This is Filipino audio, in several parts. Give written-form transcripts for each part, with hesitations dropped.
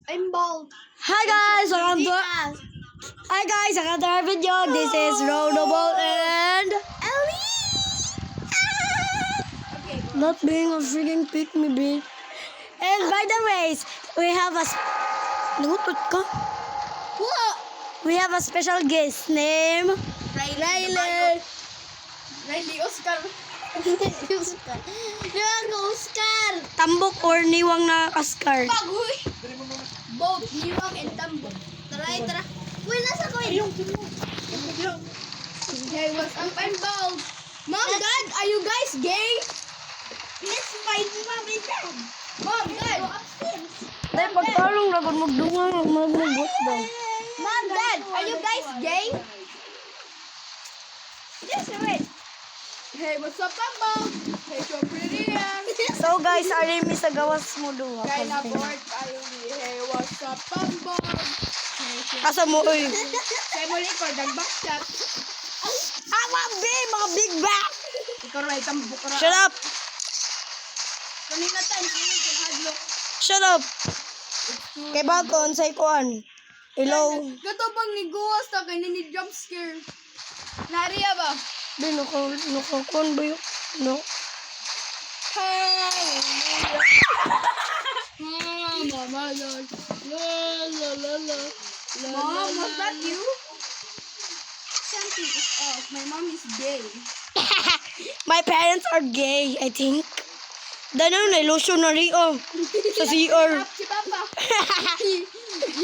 I'm bald. Hi guys, another video. This is Roundable and Ellie. Okay. not being a freaking pick me bitch. And by the way, we have a Nangutot ka? What? We have a special guest named Riley Oscar. Oscar. Oscar. Tambok or Niwang na Oscar. Pagoy. Both Niwang and Tambok. Tara. Uy, nasa ko yun. Hey, what's up? I'm bald. Mom, Dad, are you guys gay? Yes, my mom and dad. Mom, Dad. Dahil pagtalong na kung magdungan, magmugot daw. Mom, Dad, are you guys gay? Yes, wait. Hey, what's up, Papa? Hey, so pretty yan. So guys, ari mi sa gawas mo duha. Kaya na board tayo ni Hey, what's up, Papa? Asa mo oy? Kaya mo likod, nag-backshot. Awa be, mga big back. Ikaw rin, tambok ra. Shut up. Kanina tayo, sinigil, hadlock. Shut up. Kay bakon sa ikuan. Hello. Gato bang niguwas na kaya ni jump scare. Nariya ba? Be, nukakon ba yun? No. Mama, Lord. Mom, was that you? Something is off. My mom is gay. My parents are gay, I think. Danon, na lotion na rio. Sa CR. Si Papa. Si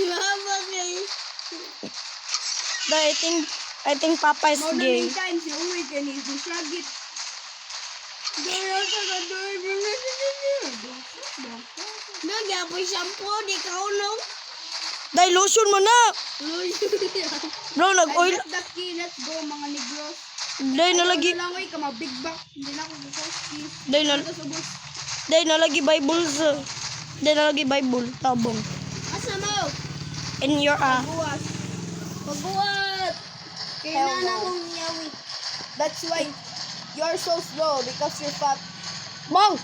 Mama gay. I think Papa is More than gay. 8 times, yung uwi ka ni Shagit. Dora sa kador. Nagyapoy shampoo, di ka no? Dahil lotion mo na. Bro, I nag-oil. got the key, let's go mga negros. Dahil nalagi. Ano lang oy, ka mga big back. Hindi na ako bukoski. Dahil nalagi Bible sa. Dahil nalagi Bible. Tabong. Asa mo? In your Pagbuwas. Pagbuwat! Kaya Hell na no. akong yawi. That's why you're so slow because you're fat. Bang!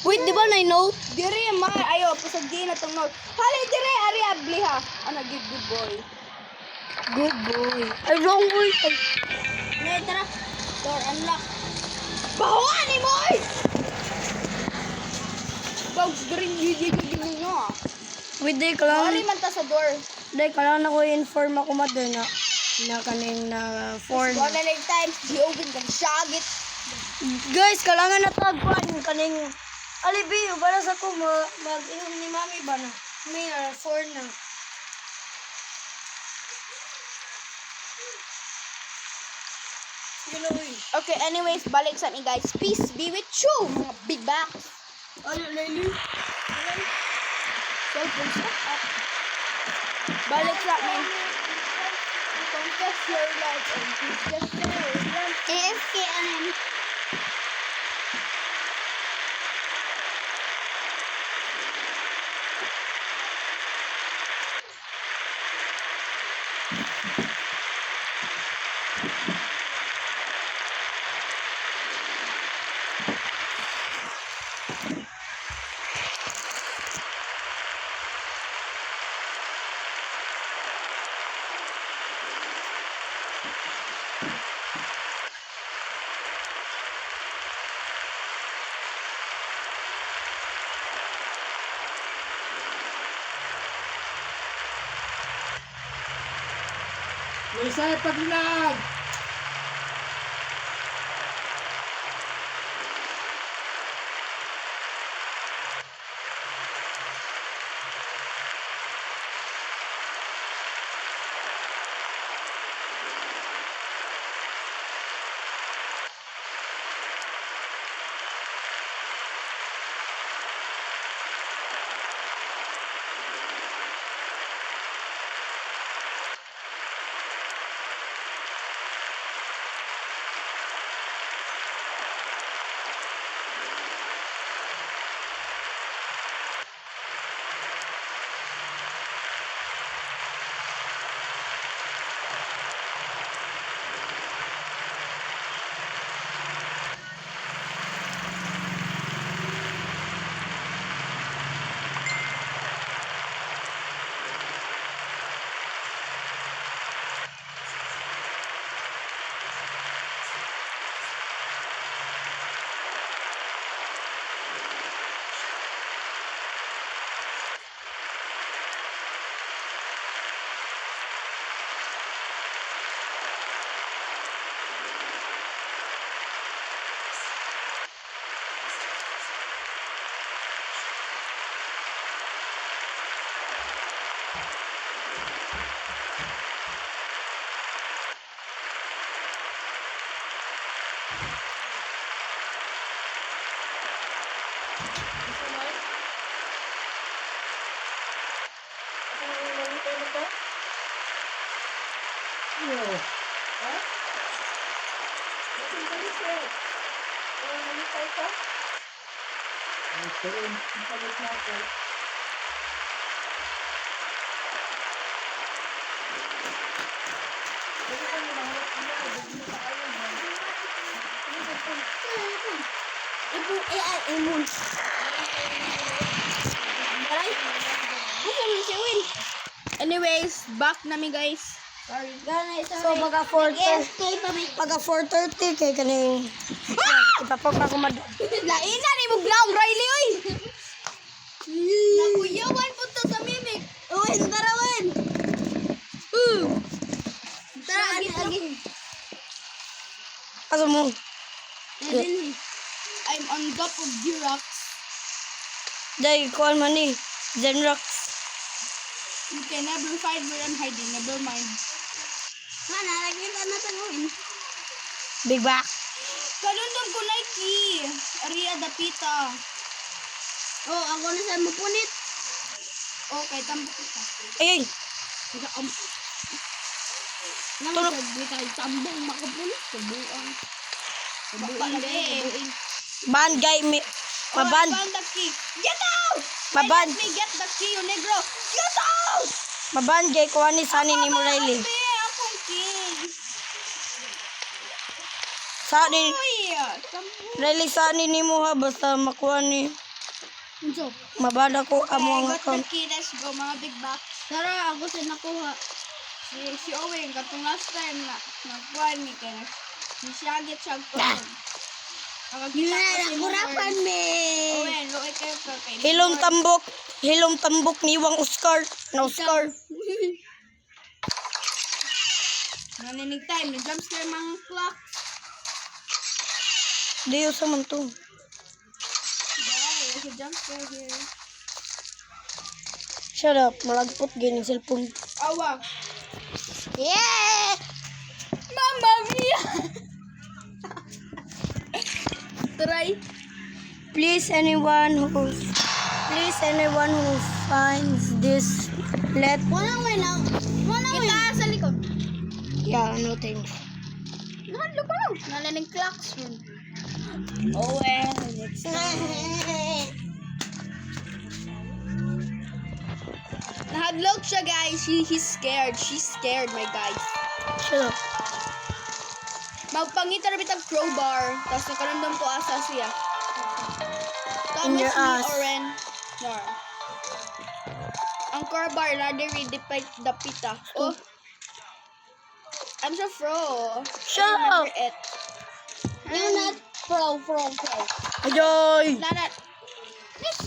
Wait, di ba na know? Dire ma ayo pasagdi na tong note. Hali dire ari abli ha. Ana good boy. Good boy. Ay, wrong boy. Ay. Ne tara. Door unlock. Bahuan ni boy. Bogs green gigi nyo. Wait, dahil kailangan. Ari man ta sa door. Dahil kailangan ako i-inform ako mother na kaning na foreign. One and times di open kan shagit. Guys, kailangan na tagpuan kaning alibi, para sa ko mag-inom ni mami ba na? May 4 na. Okay, anyways, balik sa ni guys. Peace be with you, mga big backs. Ano, Lily? Cellphone stop up. Balik sa ni. Confess your love and just AFKM. Isay paglag! Yo. Ha? Kasi baliset. Namitay ka? Ay, pero ang palit na ako. Pero kung naharap niya, hindi na tayo. Imon. Aray. Asa man siya, Win? Anyways, back namin guys. Sorry. So, baga 4:30 kay kaning ipapok na ko mad. Laina ni mo glaong Riley oy. Nakuyawan po to sa mimik. Uy, tarawan. Tara, agi. Asa mo? I'm on top of the rocks. Dai kuan man ni. Zenrox. You can never find where I'm hiding. Never mind. Mana, lagi ka na tanungin. Big back. Kalundong ko Nike. Aria dapita. Oh, ako na sa mapunit. Okay, tambok ka. Ay, Tulog. Tambong makapunit. Kabuang. Kabuing. ban gay mi. Maban. Found the key. Get out! Maban. Let me get the key, you negro. Get out! Maban gay kuan ni sani ni mo Riley. Ate, akong key. Sa ni Uy! Tambong. Riley sani ni mo ha basta makuha ni. Unso? Mabada ko amo I ang got the account. key. Let's go, mga big box. Tara, ako sa nakuha. Si Owen, katong last time na nagkuha ni kaya. Si Shagit Shag ko. Nakurapan me. Owen, look kayo pa kay. Hilom tambok ni Wang Oscar. Na Oscar. Naninig time, na-jump scare mga clock. Diyo sa man to. There's a jump scare here. Shut up, malagpot gining cellphone. Awa. Yeah! Mamma mia! Try. Please anyone who finds this let Wala kita sa likod. yeah, no thanks. Nahadlo ko lang. Nalaning clocks yun. Oh well, it's Nahadlok siya guys. He's scared. She's scared my guys. Shut up. Magpangita na bitang crowbar. Tapos nakarandam ko asa siya. In your ass. Oren. Nar. Ang crowbar na diri dapita. Oh. I'm so fro. Shut up. It. You're not fro. Ayoy! Nanat.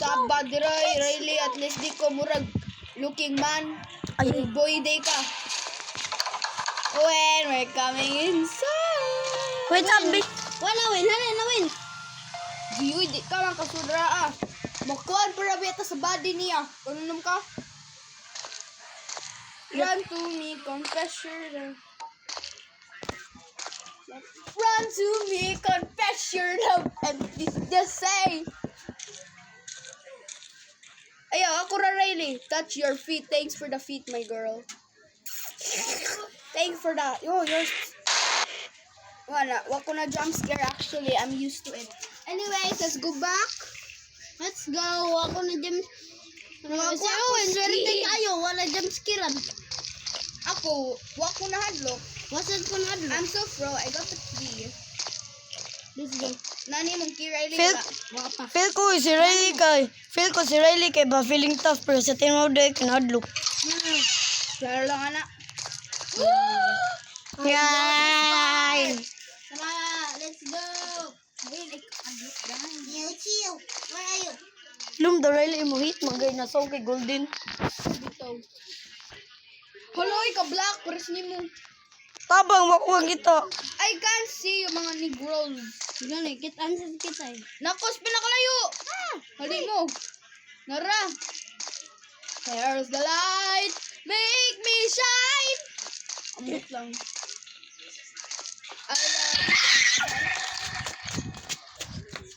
Sabag diray, Riley, at least di ko murag looking man. Ay. Boy day ka. When we're coming inside. Wait up, big. Win. Giyoy, di ka man kasudra ah. Makuhan para beta sa body niya. Kanunam ka? Run to me, confess your love. Run to me, confess your love, and just say. Ayaw, ako ra Riley. Touch your feet. Thanks for the feet, my girl. Thanks for that. Yo, yours. Wala, wag ko na jump scare actually. I'm used to it. Anyways, let's go back. Let's go. Wag ko na jump. Wag ko swerte kayo. Wala jump scare. Ako, wag ko na hadlock. Wasn't ko na hadlock. I'm so pro. I got the key. Let's go. Nani mong key Riley? Feel ko si Riley kay ba feeling tough pero sa tinuod day kinadlok. Klaro lang anak. Yay! Tara, let's go. Wait, chill. Where are you? Lum the Riley mo hit magay na so kay golden. Dito. Haloy ka black, pares ni mo. Tabang wako kita. I can't see yung mga negros. Gani, kitaan sa kita eh. Nakos, pinakalayo. Hali mo. Nara. There's the light. Make me shine. Amot lang.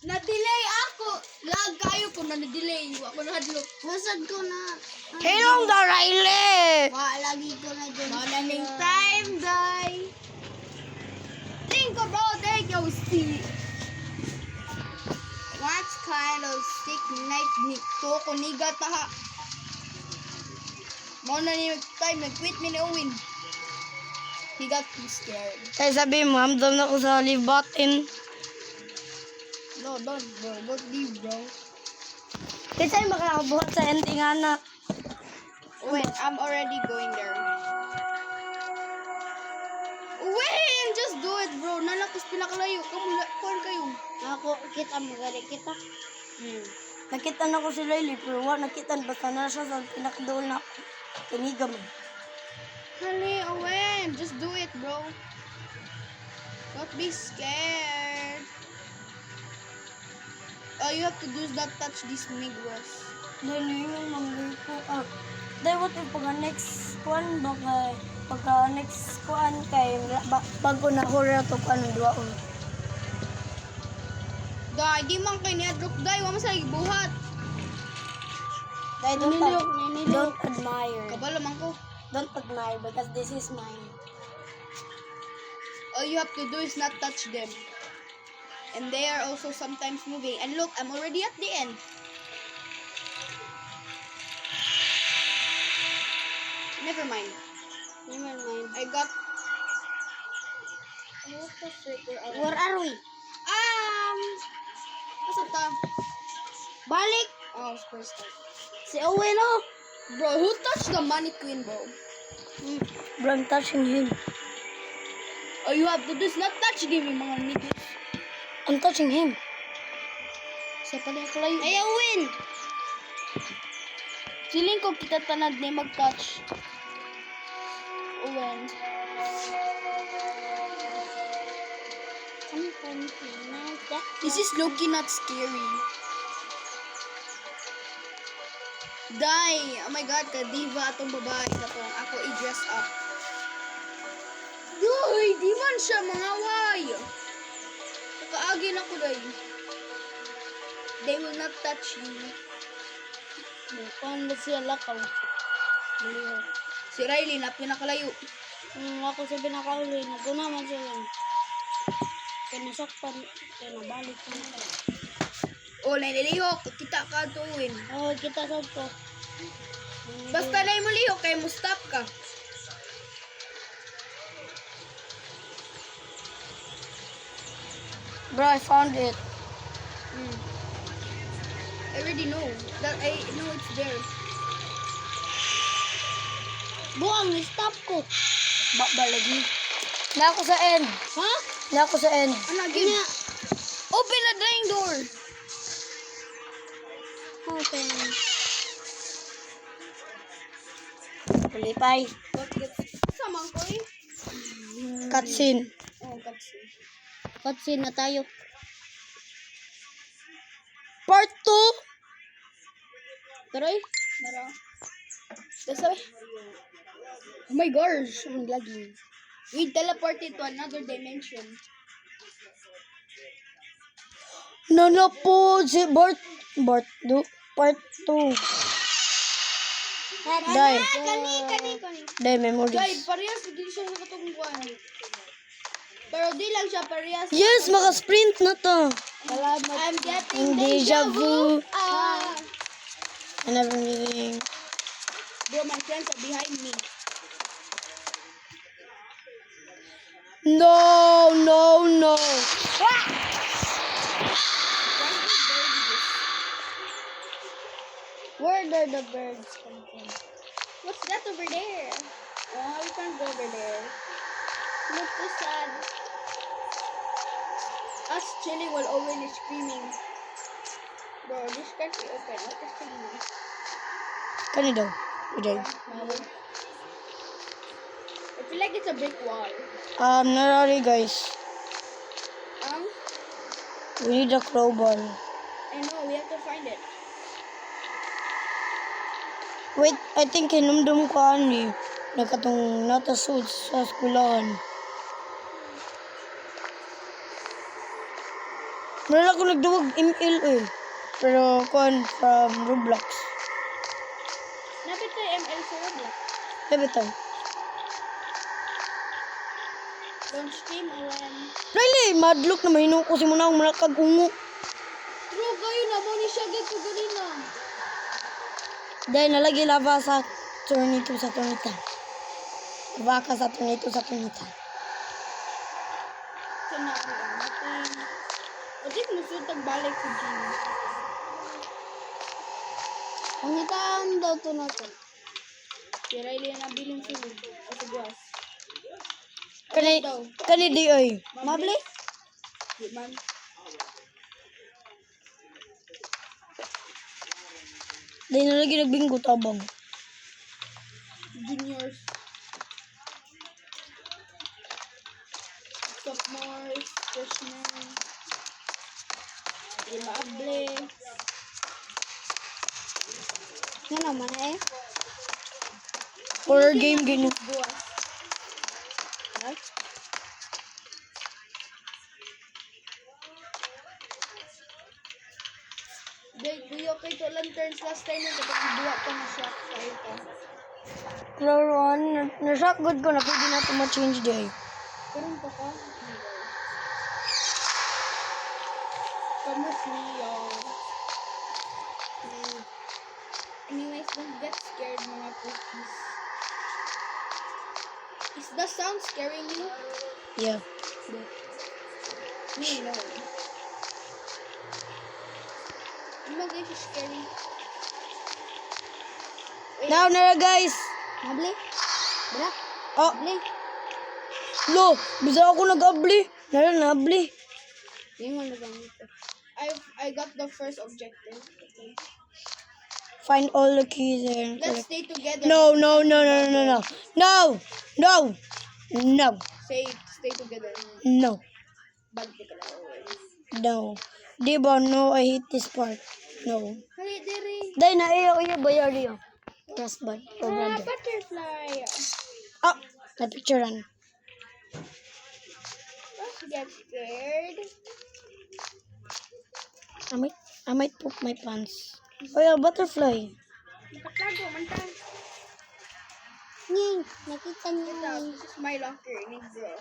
Na-delay ako. Lag kayo ko na na-delay. Ako na hadlok. Wasad ko na. Hilong the Riley! Lagi ko na dyan. Mananing time, day. Think about it, yo, see. What kind of sick night ni to kuniga taha? Mo na ni time nag-quit mi ni Owen. He got too scared. Kaya sabi mo, hamdam na ko sa live button. No, don't bro. Don't leave, bro. Kaya sa'yo makakabuhat sa ending, anak. Wait, I'm already going there. Wait, just do it, bro. Nalakas pinakalayo. Kuhan kayo. Ako, kita magari kita. Nakita na ko si Riley, pero wala nakita. Basta na siya sa pinakadool na kiniga mo. Hali, Owen. Just do it, bro. Don't be scared. All you have to do is not touch these migros. Dali yung manggay ko. Dahil what if pagka next kuan, pagka next kuan kay bago na hura to kuan ng duwaon. Dahil, di man kayo niya drop. Dahil, wala sa buhat. Dahil don't admire. Kabalo man ko. Don't admire because this is mine. All you have to do is not touch them. And they are also sometimes moving. And look, I'm already at the end. Never mind. I got... What the frick? Where are we? What's up, ta? Balik! Oh, first time. Si Owen, oh! Bro, who touched the mannequin, bro? Bro, I'm touching him. All you have to do is not touch them, yung mga niggas. I'm touching him. Sa pala yung kalayo. Ay, Owen! Feeling ko kita tanad na mag-touch. Owen. This is low-key not scary. Die! Oh my god, ka-diva atong babae na to. Ako i-dress up. Doy! Di man siya mangaway! Nakaagin ako, doy. They will not touch you. Paano ba siya lakaw? Si Riley na pinakalayo. Ako sa pinakauloy, nagunaman siya yan. Kaya nasakpan, kaya nabalik ko na. O, naililihok. Kita ka tuwin. Oo, kita sa ko. Basta na mo lihok, kaya mo stop ka. Bro, I found it. I already know. That I know it's there. Buang, stop ko. Balagi. Na ako sa end. Ha? Na ako sa end. Ano, give? Open the drain door. Open. Kulipay. Samang ko eh. Cutscene. Oh, kasi. Cutscene na tayo. Part 2. Taroy? Mara. That's why. Oh my gosh. I'm lagging. We teleported to another dimension. Nana po si Part 2. Dai. Kani. Dai memories. Guys, parehas din siya sa katungkuan. Pero di lang siya parehas. Yes, maka-sprint na to. I'm getting Deja vu. Ah. And everything. Bro, my friends are behind me. No. Where did the birds come from? What's that over there? Oh, you can't go over there. Look so sad. Us chilling while Owen is screaming. Bro, this can't be open. What is screaming? Kani daw. Uday. I feel like it's a brick wall. Narari guys. We need a crowbar. I know, we have to find it. Wait, I think hinumdum ko ani. Nakatong natasod sa skulahan. Meron ako nagduwag ML eh. Pero kuan from Roblox. Napit tayo ML sa Roblox. Everytime. Don't stream, Owen. Really, madlock na mahinong ko si muna akong malakag ungo. True, kayo na mo ni siya gito ganina. Dahil nalagi lava sa tornito sa tornita. Baka sa tornito sa tornita. Ito na ako natin. O di musutag balik sa gym. Pangitaan daw to na to. Si Riley na biling sulod. O sa buwas. Kani di oy. Mabli? Di man. Dahil nalagi nagbinggo tabang. Juniors. Sophomores. Freshmen. Di mabli. Nga naman eh. Horror game gini. Buwas. Right? Kuya kay to lanterns last time yung kapag buwa pa na siya. Kaya ito. Claron, nasa good ko na pwede na ito ma-change day. Karoon pa ka? Kamus niyo. Anyways, don't get scared mga cookies. Is the sound scaring you? Yeah. Me, no. Hindi mo guys scary. Now nara guys. Mabli? Bra? Oh, Mabli? lo, bisa ako nag-abli. Nara nabli. Yung ano bang ito? I got the first objective. Okay. Find all the keys and Let's stay together. No. Stay together. No. Bad ka lang. No. Di ba, no, I hate this part. No. Hali, diri. Dahil na iyo bayar diyo. Trust bad. Oh, Ah, brother. butterfly. Oh, na-picturean. Don't get scared. I might poop my pants. Oh yeah, butterfly. Nakatago man ta. Ning, nakita niyo. This is my locker, Negro.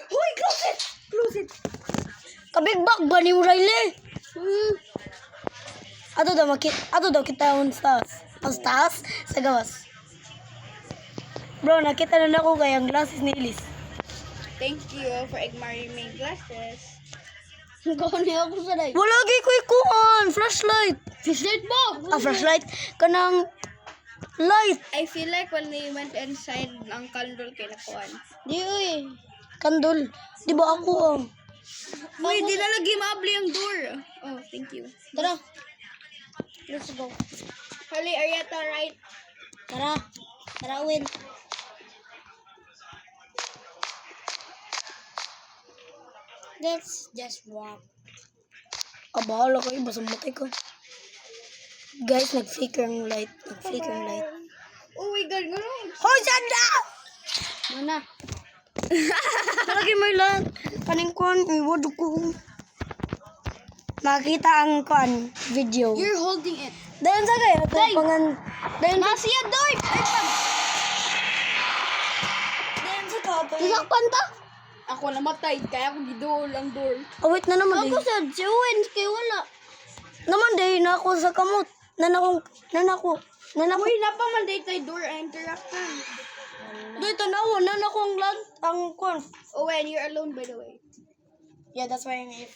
Hoy, close it! Close it! Kabigbag ba ni Riley? Ato daw kita on stars. Ang stars sa gawas. Bro, nakita na ako kaya ang glasses ni Elise. Thank you for ignoring my glasses. Gawin niya ako sa light. Wala gi ko ikuan, flashlight. Flashlight mo! Flashlight kanang light. I feel like when we went inside ang candle kay nakuan. Di oy. Kandol. Di ba ako Uy, di na lagi maabli ang door. Oh, thank you. Tara. Let's go. Hali, Arietta, right? Tara. Tara, Win. Let's just walk. Bahala kayo. Basta matay ko. Guys, nag-flicker ang light. Oh my God, gano'n. Hoy, Sandra! Mana? Talagi may lang. Kaning kuan, iwad ko. Makita ang kuan video. You're holding it. Dayon sa kayo. Day! Pangan. Dayon Nasiya, Doy! sa kato. Nasakpan ta? Ako namatay, kaya ako gidol ang door. Oh, wait na naman. Ako sa Jowen, kaya wala. Naman day na ako sa kamot. Nanako. Uy, napamanday tayo door interactan. Dito tanawa nanako ang lag ang kuan. Owen, you're alone by the way. Yeah, that's why I need.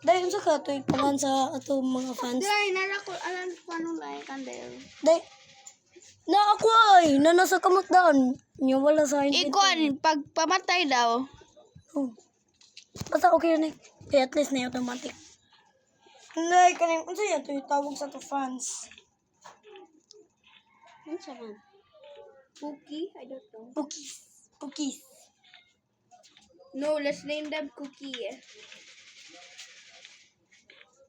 Dayon sa kato pangan sa ato mga fans. Dahil narako, alam ko anong like, kandel. Day. Na ako ay nasa kamot daan. Niya wala sa akin. Ikon, pag pamatay daw. Oh. Basta okay na. Eh, at least na automatic. Like, kanin, ano sa'yo ito yung tawag sa to fans? Ano siya man? Cookie? I don't know. Cookies. No, let's name them Cookie.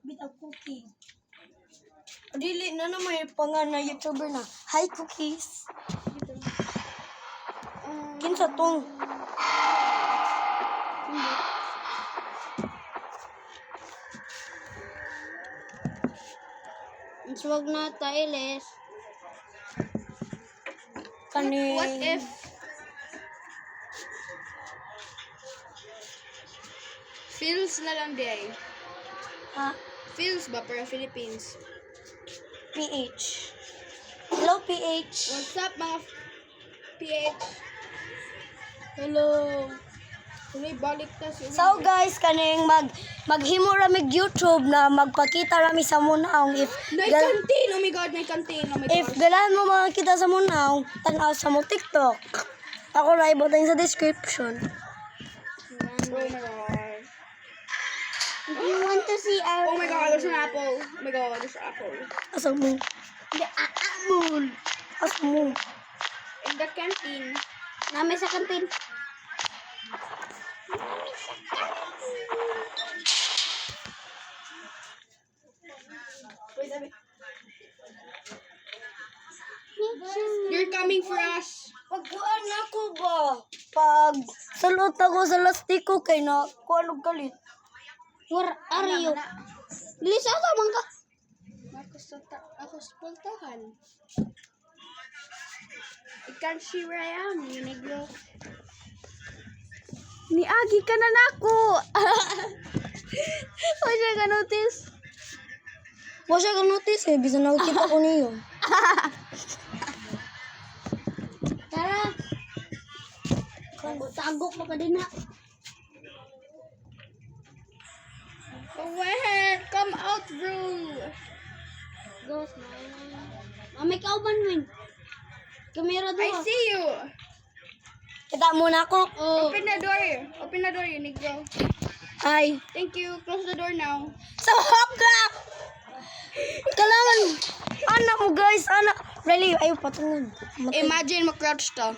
Bitaw cookie. Dili na naman yung pangan na YouTuber na. Hi, cookies. Kinsa tong. Mas wag na tiles. Kaning... What if Phils na lang day? Ha? Phils ba para Philippines? PH. Hello, PH. What's up mga PH? Hello. Tuloy balik ta si So guys, kaning maghimo ramig YouTube na magpakita rami sa munaong if Nay canteen! Oh my god, nay canteen! Oh my if god. ganahan mo makita sa munaong, tanaw sa mo TikTok. Ako ra ibutang sa description. Oh my god. You want to see our Oh my god, there's an apple. Oh my god, there's an apple. Asa mo? The apple! Asa mo? In the canteen. Nami sa kantin. You're coming for us. Pagkuan na ko ba? Pag salot ako sa lastiko kay na kuan og kalit. Where are you? Bilis ata man ka. Ako sa puntahan. I can't see where I am, you negro. Niagi ka na nako. Wala siya ka notice. Wa siya ka notice eh, bisan nakita ko niyo. Tara. Tagok pa ka din na. Wait, come out, bro. Go, Mami ka uban win. Kamera I see you. Kita muna ako. Open the door. Open the door, you negro. Ay. Thank you. Close the door now. Sa ka! Kailangan. Anak mo guys, anak. Really, ayaw patungod. Imagine mo crouch to.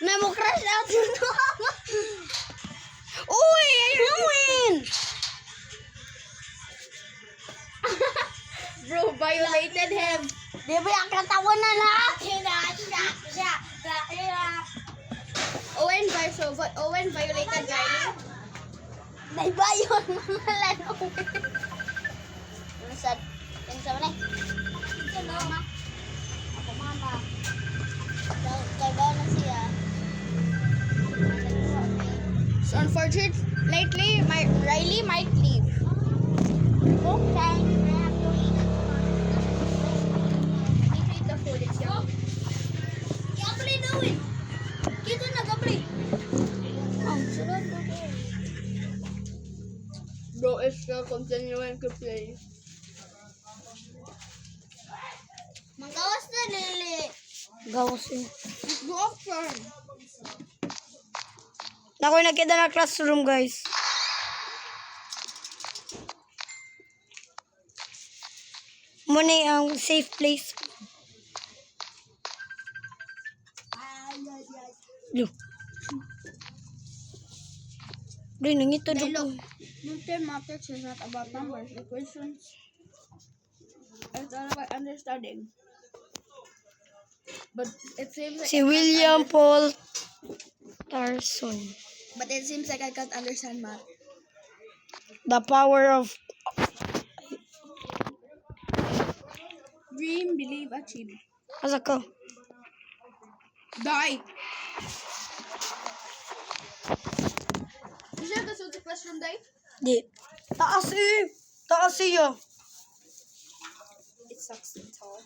Na mo crash out yun. Uy! Win! Bro, violated him. Di ba yung katawan na lahat? Owen violated Riley. Di ba yun? Mga lalo. Ano sa mana? Ito mama. Ako mama. Kaya ba na siya? So unfortunately, Riley might leave. Okay. Need to eat the food. It's yum. Kapli doon. Kita na kapli. Ang sunod ko. Bro is still continuing to play. Manggawas na lili. Gawas yun. Go up firm. Ako'y nakita na classroom, guys. Muna ang safe place. Lo. Bri, nangito dyan ko. Multi matrix is not about numbers, equations. It's all about understanding. But it seems like Si William Paul Tarson. But it seems like I can't understand math. The power of... Dream, believe, achieve. Asa ka? Die. Is that the sort of classroom die? Di. Taas eh. Taas siya. It sucks to tall.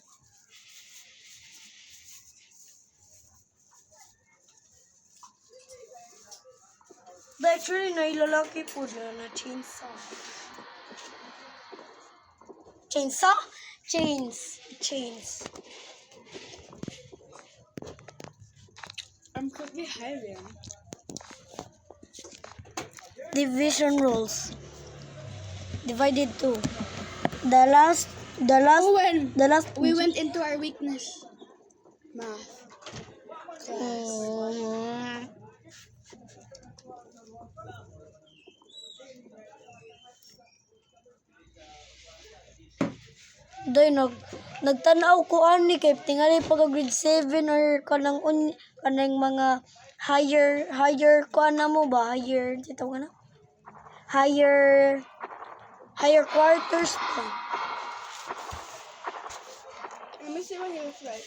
Actually, nailalaki po na chainsaw. Chainsaw? Chains. I'm quickly hiring. Division rules. Divided two. The last, Owen, the last. we went into our weakness. Math. Day nagtanaw ko ani kay tingali pag grade 7 or kanang mga higher ko ana mo ba higher dito ka na higher Higher quarters pa. Let me see what he looks like.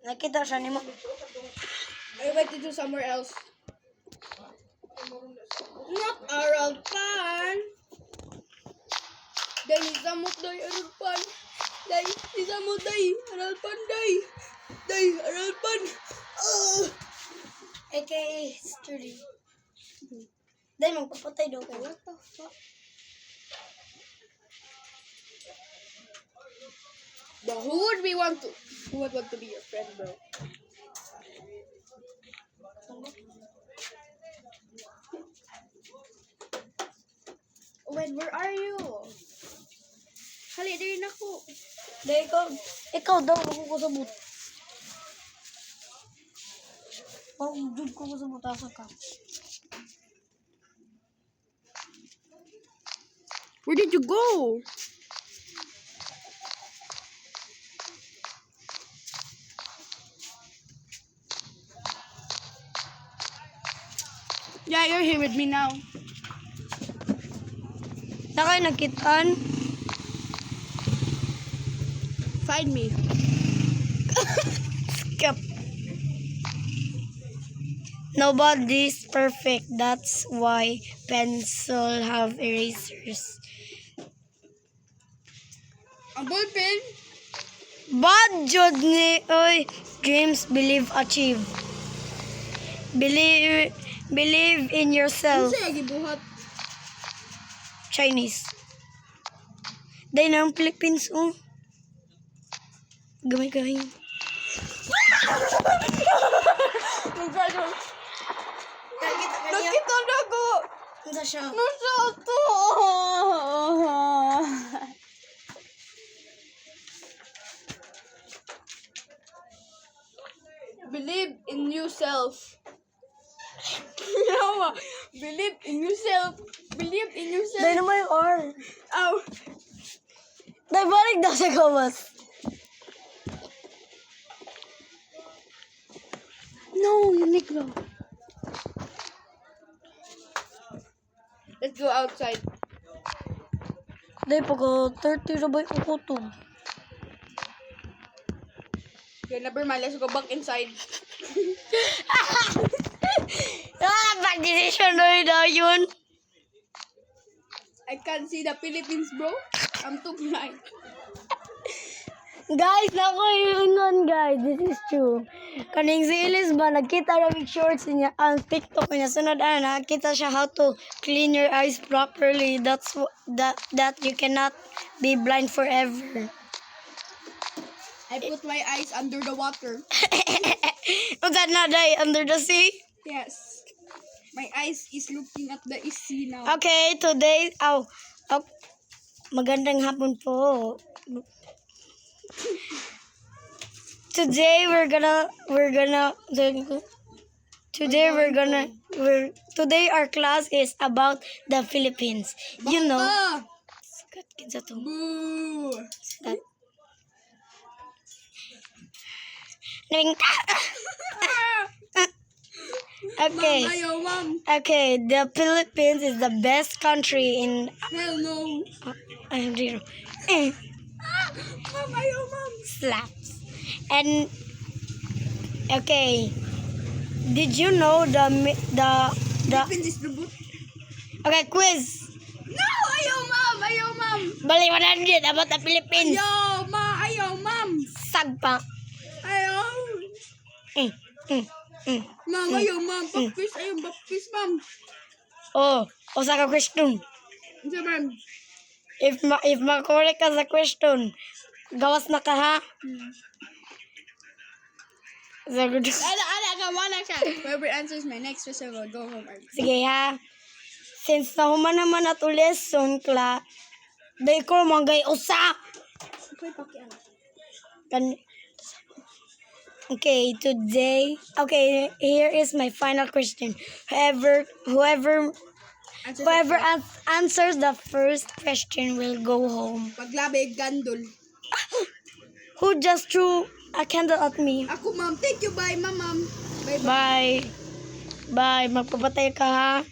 Nakita siya ni mo. I went to do somewhere else. Not Aral Pan. Day, samot day, Aral Pan. Day, samot day, Aral Pan day. Day, Aral Pan. AKA history. Dahil magpapatay daw ko. What the fuck? But who would want to be your friend, bro? Wait, where are you? Hali, there na ako. Dahil ikaw daw ako kasabot. Pag-jud ko kasabot asa ka. Where did you go? Yeah, you're here with me now. Na kayo nagkitaan? Find me. Skip. Nobody's perfect. That's why pencil have erasers. Ang ballpen? Bad jud ni oy dreams believe achieve. Believe in yourself. Ano siya gibuhat? Chinese. Dahil na ang Philippines, oh. Gamay-gamay. Nakita na ko! Ano siya? Nasa to! Believe in yourself. Yawa. Believe in yourself. Believe in yourself. Dahil naman yung R. Ow. Dahil balik daw sa gawas. No, Uniqlo. Let's go outside. Dahil pagka 30 rabay ko to. Okay, never mind. Let's go back inside. Bad decision na yun. I can't see the Philippines, bro. I'm too blind. Guys, nakuingon guys. This is true. Kaning si Elise ba, nagkita namin shorts niya, ang TikTok niya. Sunod nakita siya how to clean your eyes properly. That you cannot be blind forever. I put my eyes under the water. Was that not die under the sea? Yes. My eyes is looking at the sea now. Okay, today, magandang hapon po. Today today our class is about the Philippines. You know. Ah! Kinsa to? Boo! That- Okay. Mom, ayaw, mom. Okay, the Philippines is the best country in Hell no. I don't know. Mom, ayaw, mom. Slaps. And okay, did you know the Philippines is the boot. okay quiz? No, ayaw, mom. Ayaw, mom. Bali 100 about the Philippines. Ayaw, ma. Ayaw, mom. Sagpa. Ayaw. Mm, mm, mm. Mom, ayaw, mom. Baptist, ayaw, baptist, mom. Oh, usa ka question. Isa, ma'am. If ma-correct ka sa question, gawas na ka ha. Sagod. Wala ka. Whoever answers my next question will go home early. Sige ha. Since nahuman naman at lesson kla, day ko manggay usa. Kan Okay, today. Okay, here is my final question. Whoever Whoever answers the first question will go home. Paglabi, gandol. Who just threw a candle at me? Ako, ma'am. Thank you. Bye, ma'am. Bye, bye. Bye. Bye. Magpapatay ka ha.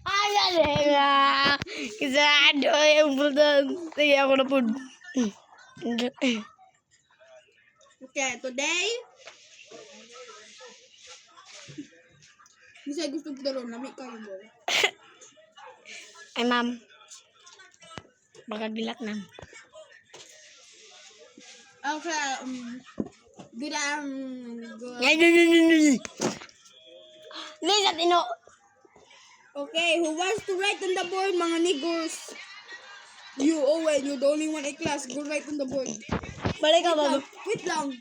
Ay, nga. Isado yung buldan. Sige, ako na po. Okay, today. Bisa gusto ko daron. Nami kayo mo. Ay, ma'am. Baka bilat na. Okay, good. Lisa, tino. Okay, who wants to write on the board, mga niggers? You, Owen, you're the only one in class. Go write on the board. Balik ka ba? Wait lang.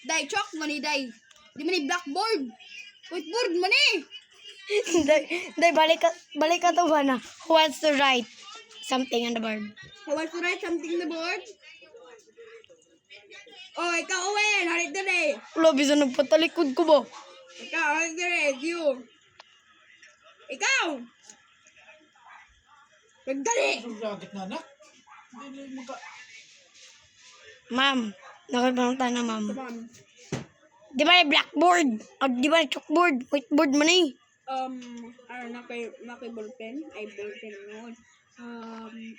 Day, chalk money, day. Di man ni blackboard. Whiteboard money. Day, balik ka to ba na? Who wants to write something on the board? Who wants to write something on the board? Oh, ikaw, Owen. Halit na rin. Wala, bisa nagpatalikod ko ba? Ikaw, halit na rin. You. Ikaw. Magdali. Ang lagit na anak. Hindi na maka... Ma'am, nakalimutan na ma'am. Come on. Di ba yung blackboard? O di ba yung chalkboard? Whiteboard man eh. Ano na kay ballpen? Ay, ballpen mo.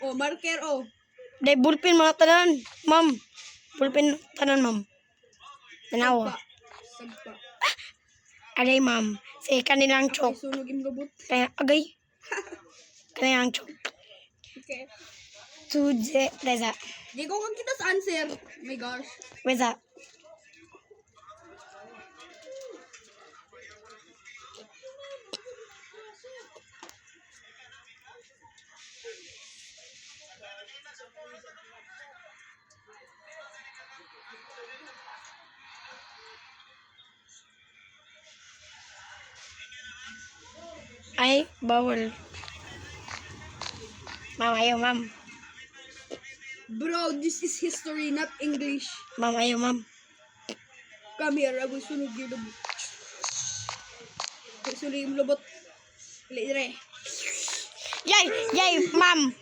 Oh, marker, oh. Di, ballpen mga tanan. Ma'am, ballpen tanan ma'am. Tanawa. Sagpa. Aday ma'am. Sige, kanilang Ay, chalk. sunog yung lubot. Kaya, agay. Kanilang chalk. Okay. Suje, Reza. Di ko kita sa answer. Oh my gosh. Reza. Ay, bawal. Ma'am, ayaw, ma'am. Bro, this is history, not English. Ma'am, ayaw, ma'am. Come here, I will sunog yung lubot. Okay, sunog yung lubot. Dire. Yay, ma'am,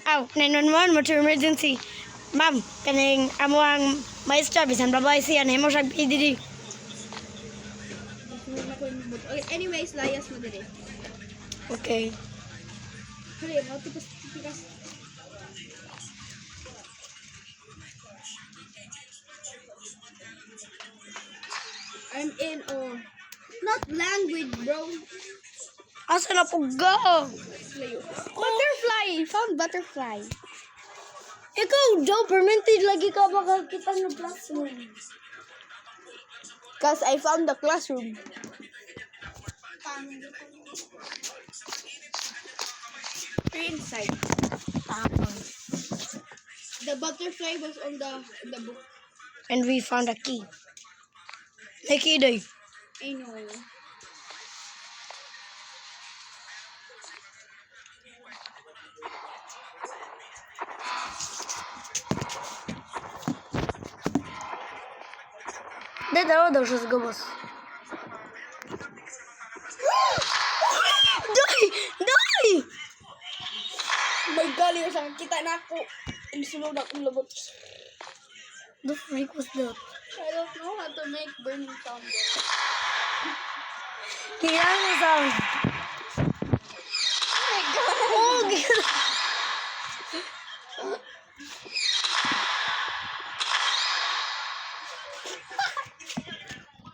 aw, 911, mo to emergency. Ma'am, kaning amo ang maestra, bisan babae siya, na mo siya PDD. Sunog na ko yung lubot. Okay, anyways, layas mo dire. Okay. Hali, mga tipas. I'm in, oh. Not language, bro. Asa na po ga? Layo. Butterfly! Found butterfly. Ikaw, Joe, permented lagi ka makakita ng classroom. Because I found the classroom. Inside. The butterfly was on the book. And we found a key. The key day. I know. Daw daw siya sa gabos. Dai! Oh my God, yung isang kita na ako. Ang sunod akong labot. The freak was that? I don't know how to make burning sound. Kaya mo sound. Oh my God! Oh,